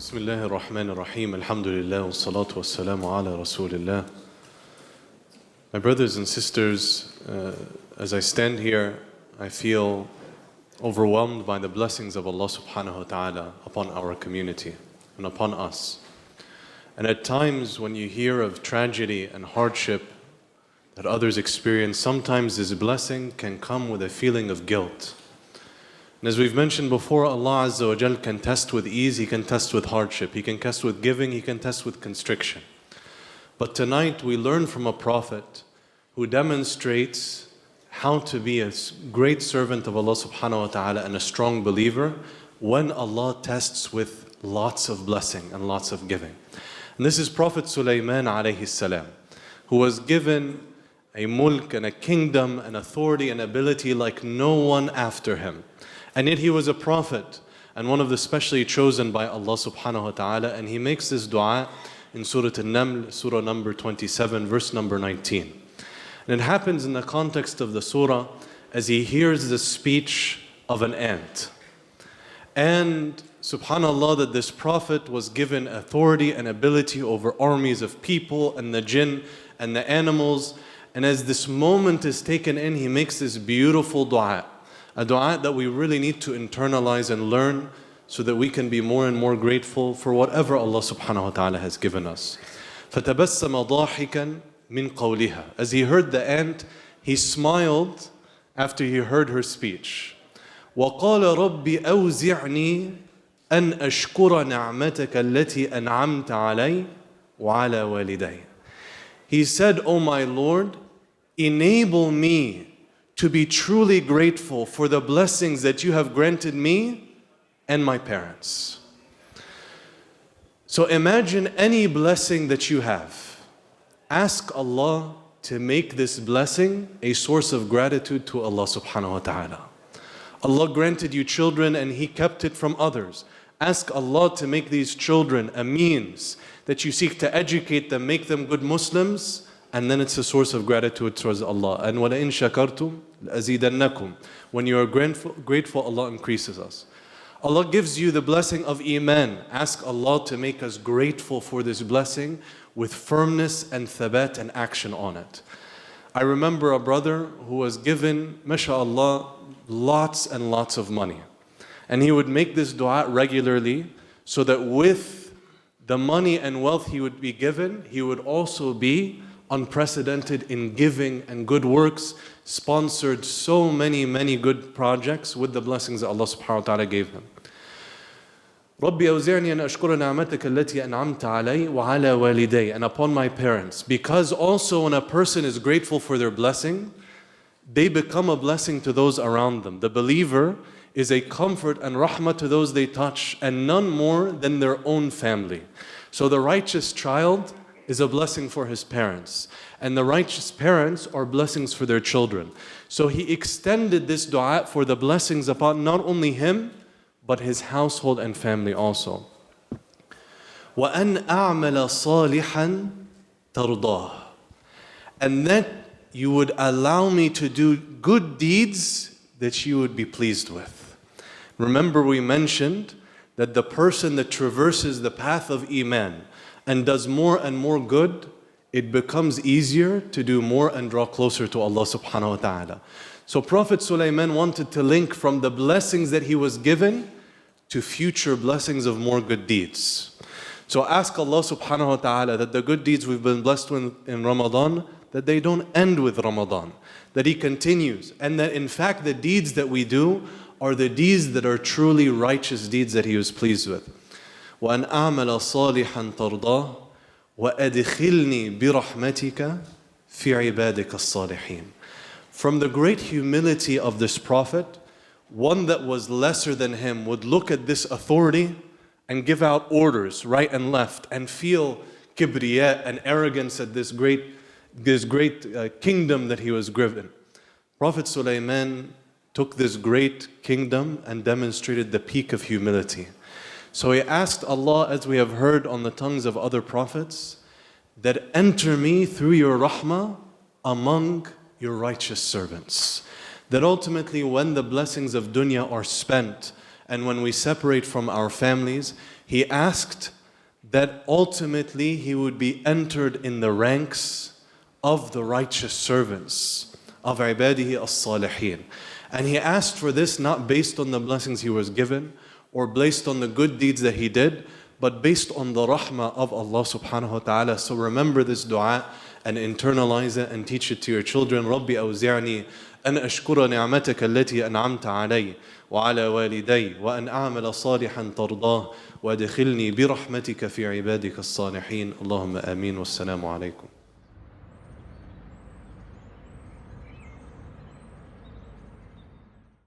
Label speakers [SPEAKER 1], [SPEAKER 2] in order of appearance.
[SPEAKER 1] Bismillahir Rahmanir Rahim. Alhamdulillah wassalatu wassalamu ala Rasulillah. My brothers and sisters, as I stand here, I feel overwhelmed by the blessings of Allah subhanahu wa ta'ala upon our community and upon us. And at times when you hear of tragedy and hardship that others experience, sometimes this blessing can come with a feeling of guilt. And as we've mentioned before, Allah Azza wa Jal can test with ease, He can test with hardship, He can test with giving, He can test with constriction. But tonight we learn from a prophet who demonstrates how to be a great servant of Allah subhanahu wa ta'ala and a strong believer when Allah tests with lots of blessing and lots of giving. And this is Prophet Sulaiman alayhi salam, who was given a mulk and a kingdom and authority and ability like no one after him. And yet he was a prophet and one of the specially chosen by Allah subhanahu wa ta'ala, and he makes this dua in Surah An-Naml, Surah number 27, verse number 19. And it happens in the context of the surah as he hears the speech of an ant. And subhanallah, that this prophet was given authority and ability over armies of people and the jinn and the animals. And as this moment is taken in, he makes this beautiful dua. A dua that we really need to internalize and learn so that we can be more and more grateful for whatever Allah subhanahu wa ta'ala has given us. Fatabassama dahikan min qawliha. As he heard the ant, he smiled after he heard her speech. وَقَالَ rabbi awziAAnee ashkura niAAmataka allateeanAAamta alayya waAAala walidayya. He said, "O my Lord, enable me to be truly grateful for the blessings that you have granted me and my parents." So imagine any blessing that you have. Ask Allah to make this blessing a source of gratitude to Allah subhanahu wa ta'ala. Allah granted you children and He kept it from others. Ask Allah to make these children a means that you seek to educate them, make them good Muslims, and then it's a source of gratitude towards Allah. And وَلَئِن شَكَرْتُمْ لَأَزِيدَنَّكُمْ. When you are grateful, Allah increases us. Allah gives you the blessing of Iman. Ask Allah to make us grateful for this blessing with firmness and thabat and action on it. I remember a brother who was given, mashallah, lots and lots of money. And he would make this dua regularly so that with the money and wealth he would be given, he would also be unprecedented in giving and good works, sponsored so many good projects with the blessings that Allah subhanahu wa ta'ala gave him. Rabbi awzi'anee an ashkura ni'amataka allateeanAAamta alayya waAAala walidayya. And upon my parents. Because also when a person is grateful for their blessing, they become a blessing to those around them. The believer is a comfort and rahmah to those they touch, and none more than their own family. So the righteous child is a blessing for his parents, and the righteous parents are blessings for their children. So he extended this dua for the blessings upon not only him, but his household and family also. وَأَنْ أَعْمَلَ salihantardahu. And that you would allow me to do good deeds that you would be pleased with. Remember, we mentioned that the person that traverses the path of Iman and does more and more good, it becomes easier to do more and draw closer to Allah subhanahu wa ta'ala. So Prophet Sulaiman wanted to link from the blessings that he was given to future blessings of more good deeds. So ask Allah subhanahu wa ta'ala that the good deeds we've been blessed with in Ramadan, that they don't end with Ramadan, that He continues, and that in fact the deeds that we do are the deeds that are truly righteous deeds that He was pleased with. وَأَنْ أَعْمَلَ salihantardahu waadkhilnee birahmatika AAibadikaassaliheen. From the great humility of this prophet, one that was lesser than him would look at this authority and give out orders right and left and feel kibriya and arrogance at this great kingdom that he was given. Prophet Sulaiman took this great kingdom and demonstrated the peak of humility. So he asked Allah, as we have heard on the tongues of other prophets, that enter me through your rahmah among your righteous servants. That ultimately when the blessings of dunya are spent and when we separate from our families, he asked that ultimately he would be entered in the ranks of the righteous servants of AAibadikaassaliheen. And he asked for this not based on the blessings he was given or based on the good deeds that he did, but based on the rahmah of Allah subhanahu wa ta'ala. So remember this dua and internalize it and teach it to your children. Rabbi awzi'anee an ashkura niAAmataka allateeanAAamta alayya وعلى والدي وأن أعمل صالحا ترضاه وادخلني برحمتك في عبادك الصالحين اللهم آمين والسلام عليكم.